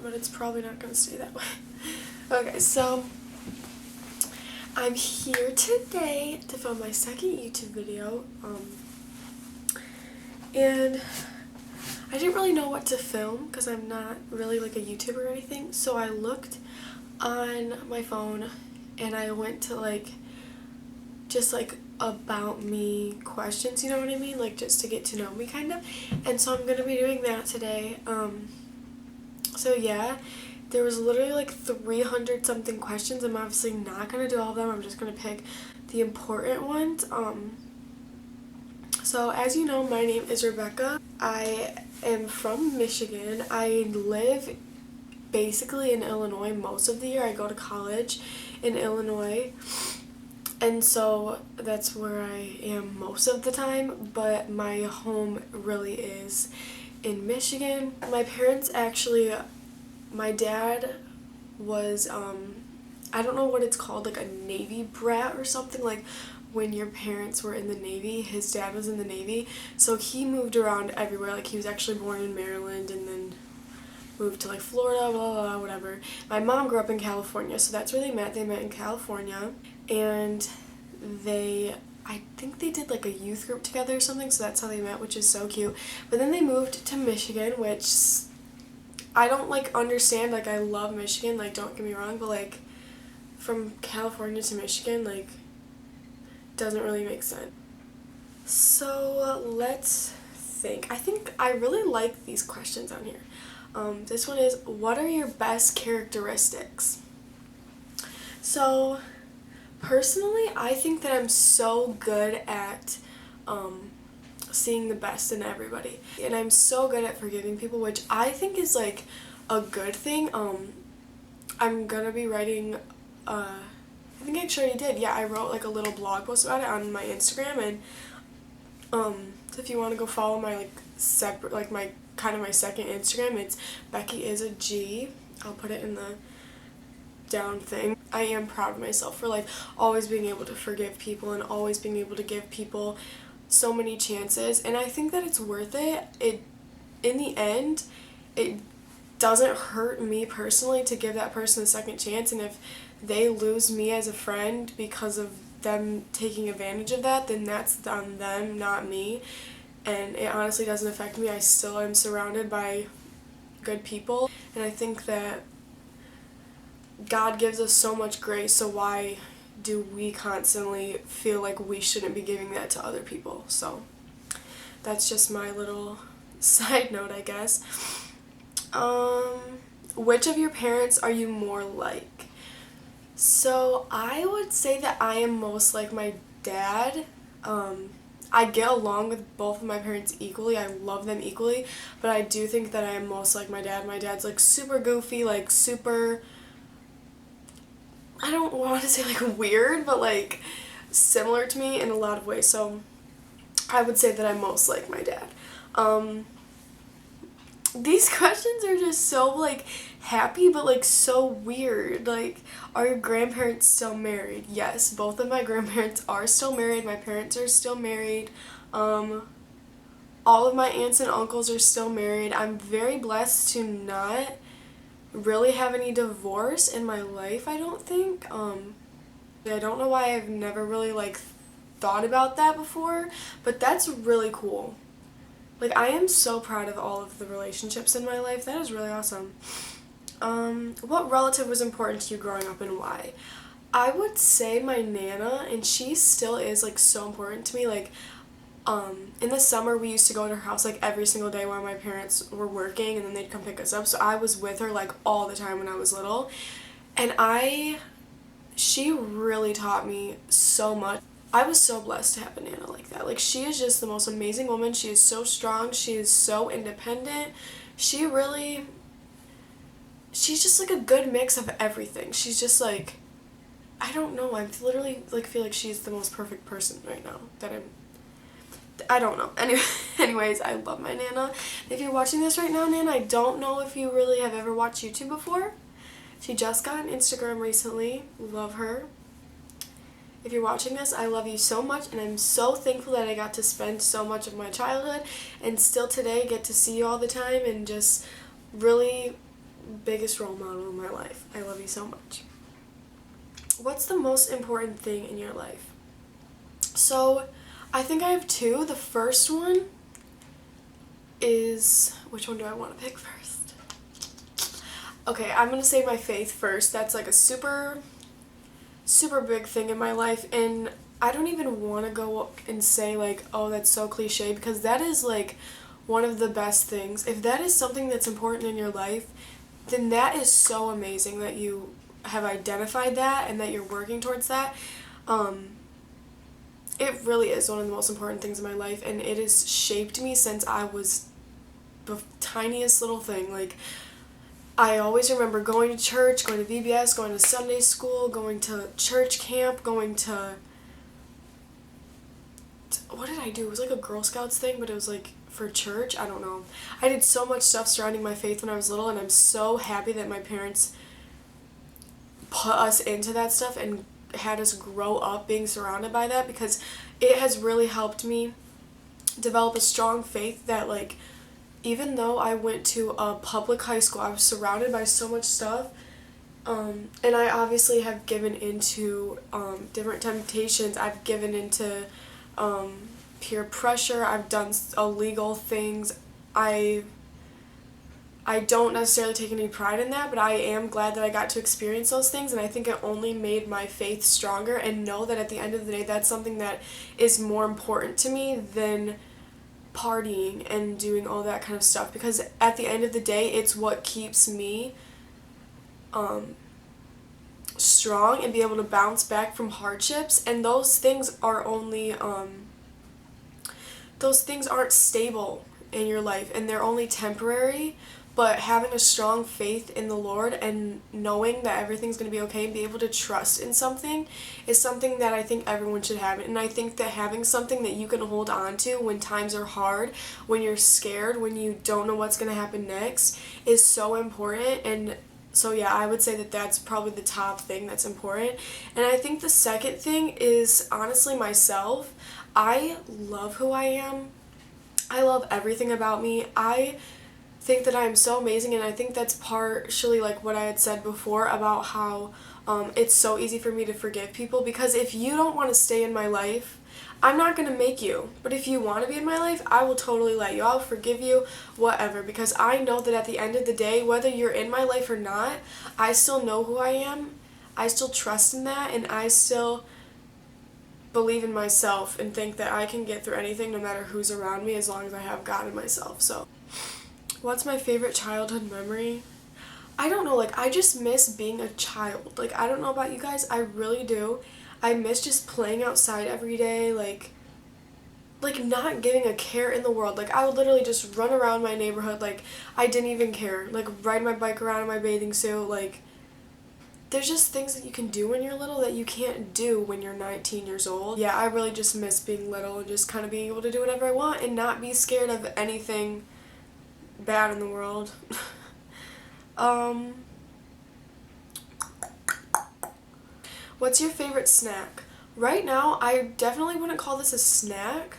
on, but it's probably not going to stay that way. Okay, so I'm here today to film my second YouTube video, and I didn't really know what to film because I'm not really like a YouTuber or anything, so I looked on my phone and I went to just about me questions, you know what I mean, like just to get to know me kind of, and so I'm gonna be doing that today. So yeah, there was literally like 300 something questions. I'm obviously not gonna do all of them. I'm just gonna pick the important ones. So as you know, my name is Rebecca. I am from Michigan. I live basically in Illinois most of the year. I go to college in Illinois, and so that's where I am most of the time, but my home really is in Michigan. My parents actually, my dad was, I don't know what it's called, like a Navy brat or something, like when your parents were in the Navy. His dad was in the Navy, so he moved around everywhere. Like he was actually born in Maryland and then moved to like Florida, blah, blah, blah, whatever. My mom grew up in California, so that's where they met. They met in California, and I think they did like a youth group together or something, so that's how they met, which is so cute. But then they moved to Michigan, which I don't like understand. Like I love Michigan, like don't get me wrong, but like from California to Michigan, like doesn't really make sense. So let's think. I think I really like these questions on here. This one is, what are your best characteristics? So personally, I think that I'm so good at seeing the best in everybody, and I'm so good at forgiving people, which I think is like a good thing. I'm gonna be writing, I think I actually did, yeah, I wrote like a little blog post about it on my Instagram, and so if you want to go follow my like separate, like my kind of my second Instagram, it's Becky is a G. I'll put it in the down thing. I am proud of myself for like always being able to forgive people and always being able to give people so many chances, and I think that it's worth it. In the end, it doesn't hurt me personally to give that person a second chance, and if they lose me as a friend because of them taking advantage of that, then that's on them, not me. And it honestly doesn't affect me. I still am surrounded by good people, and I think that God gives us so much grace, so why do we constantly feel like we shouldn't be giving that to other people? So that's just my little side note, I guess. Which of your parents are you more like? So I would say that I am most like my dad. I get along with both of my parents equally. I love them equally, but I do think that I am most like my dad. My dad's like super goofy, like super, I don't want to say like weird, but like similar to me in a lot of ways. So I would say that I'm most like my dad. These questions are just so like happy, but like so weird. Like, are your grandparents still married? Yes, both of my grandparents are still married. My parents are still married. All of my aunts and uncles are still married. I'm very blessed to not really have any divorce in my life, I don't think. I don't know why I've never really like thought about that before, but that's really cool. Like, I am so proud of all of the relationships in my life. That is really awesome. What relative was important to you growing up and why? I would say my Nana, and she still is like so important to me. Like, in the summer we used to go to her house like every single day while my parents were working, and then they'd come pick us up. So I was with her like all the time when I was little, and she really taught me so much. I was so blessed to have a Nana like that. Like, she is just the most amazing woman. She is so strong. She is so independent. She's just like a good mix of everything. She's just like, I don't know. I literally like feel like she's the most perfect person right now I don't know. Anyways, I love my Nana. If you're watching this right now, Nana, I don't know if you really have ever watched YouTube before. She just got an Instagram recently. Love her. If you're watching this, I love you so much, and I'm so thankful that I got to spend so much of my childhood and still today get to see you all the time and just really biggest role model in my life. I love you so much. What's the most important thing in your life? So, I think I have two. The first one is, which one do I want to pick first? Okay, I'm going to say my faith first. That's like a super big thing in my life, and I don't even want to go and say like, oh, that's so cliche, because that is like one of the best things. If that is something that's important in your life, then that is so amazing that you have identified that and that you're working towards that. It really is one of the most important things in my life, and it has shaped me since I was the tiniest little thing. Like, I always remember going to church, going to VBS, going to Sunday school, going to church camp, going to, what did I do? It was like a Girl Scouts thing, but it was like for church. I don't know. I did so much stuff surrounding my faith when I was little, and I'm so happy that my parents put us into that stuff and had us grow up being surrounded by that, because it has really helped me develop a strong faith that, like, even though I went to a public high school, I was surrounded by so much stuff, and I obviously have given into different temptations. I've given into peer pressure. I've done illegal things. I don't necessarily take any pride in that, but I am glad that I got to experience those things, and I think it only made my faith stronger, and know that at the end of the day, that's something that is more important to me than partying and doing all that kind of stuff, because at the end of the day, it's what keeps me strong and be able to bounce back from hardships, and those things are only those things aren't stable in your life, and they're only temporary. But having a strong faith in the Lord and knowing that everything's going to be okay and be able to trust in something is something that I think everyone should have. And I think that having something that you can hold on to when times are hard, when you're scared, when you don't know what's going to happen next, is so important. And so yeah, I would say that that's probably the top thing that's important. And I think the second thing is honestly myself. I love who I am. I love everything about me. I think that I am so amazing, and I think that's partially like what I had said before about how it's so easy for me to forgive people, because if you don't want to stay in my life, I'm not going to make you. But if you want to be in my life, I will totally let you. I'll forgive you, whatever, because I know that at the end of the day, whether you're in my life or not, I still know who I am. I still trust in that, and I still believe in myself and think that I can get through anything no matter who's around me, as long as I have God in myself. So what's my favorite childhood memory? I don't know, like, I just miss being a child. Like, I don't know about you guys, I really do. I miss just playing outside every day, like not giving a care in the world. Like, I would literally just run around my neighborhood like I didn't even care. Like, ride my bike around in my bathing suit. Like, there's just things that you can do when you're little that you can't do when you're 19 years old. Yeah, I really just miss being little and just kind of being able to do whatever I want and not be scared of anything bad in the world. What's your favorite snack? Right now, I definitely wouldn't call this a snack,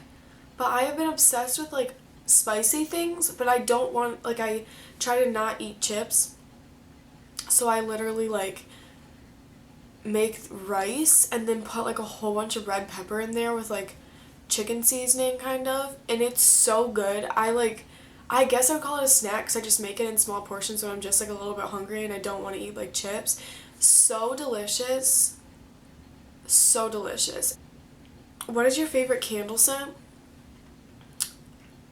but I have been obsessed with, like, spicy things, but I don't want, like, I try to not eat chips, so I literally, like, make rice and then put, like, a whole bunch of red pepper in there with, like, chicken seasoning, kind of, and it's so good. I guess I would call it a snack because I just make it in small portions when I'm just, like, a little bit hungry and I don't want to eat, like, chips. So delicious. So delicious. What is your favorite candle scent?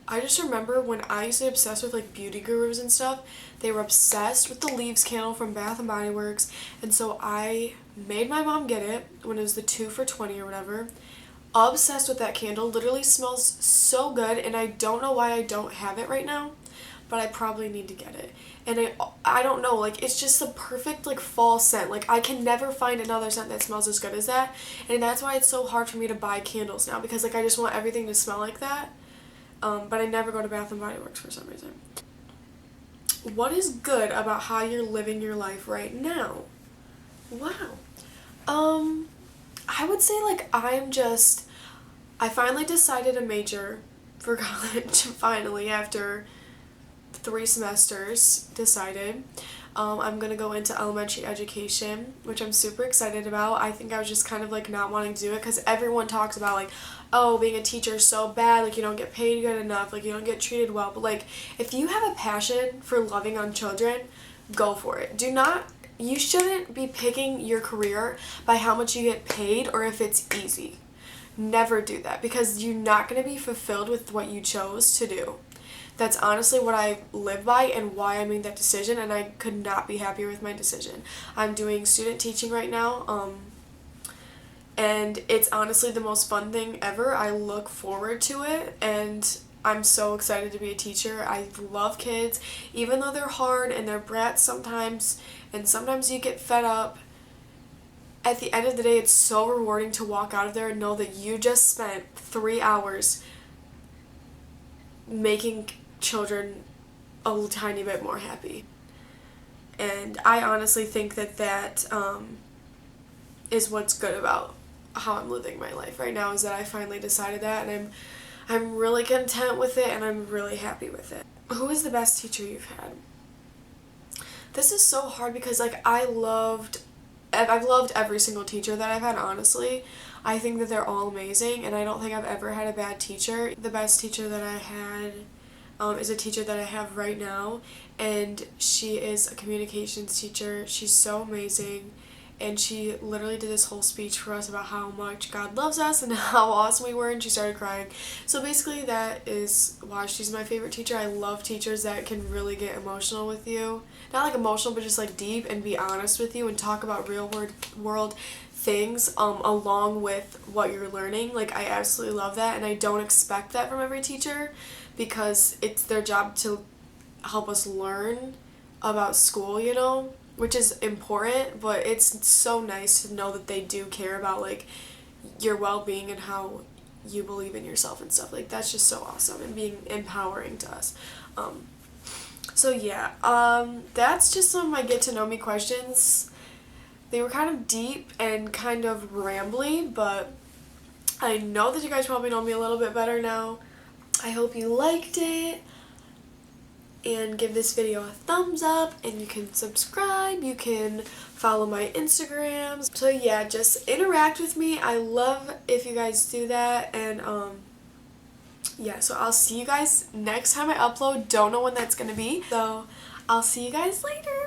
I just remember when I used to be obsessed with, like, beauty gurus and stuff, they were obsessed with the Leaves candle from Bath & Body Works, and so I made my mom get it when it was the 2 for $20 or whatever. Obsessed with that candle. Literally smells so good, and I don't know why I don't have it right now, but I probably need to get it. And I don't know, like, it's just the perfect, like, fall scent. Like, I can never find another scent that smells as good as that, and that's why it's so hard for me to buy candles now, because, like, I just want everything to smell like that. But I never go to Bath & Body Works for some reason. What is good about how you're living your life right now? Wow. I would say, like, I finally decided a major for college, finally, after 3 semesters decided. I'm going to go into elementary education, which I'm super excited about. I think I was just kind of like not wanting to do it because everyone talks about like, oh, being a teacher is so bad, like you don't get paid good enough, like you don't get treated well. But like if you have a passion for loving on children, go for it. You shouldn't be picking your career by how much you get paid or if it's easy. Never do that because you're not going to be fulfilled with what you chose to do. That's honestly what I live by and why I made that decision, and I could not be happier with my decision. I'm doing student teaching right now, and it's honestly the most fun thing ever. I look forward to it, and I'm so excited to be a teacher. I love kids, even though they're hard and they're brats sometimes, and sometimes you get fed up. At the end of the day, it's so rewarding to walk out of there and know that you just spent 3 hours making children a tiny bit more happy. And I honestly think that is what's good about how I'm living my life right now, is that I finally decided that, and I'm really content with it, and I'm really happy with it. Who is the best teacher you've had? This is so hard because like I've loved every single teacher that I've had, honestly. I think that they're all amazing, and I don't think I've ever had a bad teacher. The best teacher that I had is a teacher that I have right now, and she is a communications teacher. She's so amazing, and she literally did this whole speech for us about how much God loves us and how awesome we were, and she started crying. So basically that is why she's my favorite teacher. I love teachers that can really get emotional with you. Not like emotional, but just like deep and be honest with you and talk about real world things along with what you're learning. Like I absolutely love that, and I don't expect that from every teacher because it's their job to help us learn about school, you know, which is important, but it's so nice to know that they do care about like your well-being and how you believe in yourself and stuff. Like that's just so awesome and being empowering to us. So yeah, that's just some of my get to know me questions. They were kind of deep and kind of rambly, but I know that you guys probably know me a little bit better now. I hope you liked it, and give this video a thumbs up, and you can subscribe, you can follow my Instagrams. So yeah, just interact with me. I love if you guys do that, and yeah, so I'll see you guys next time I upload. Don't know when that's gonna be, so I'll see you guys later.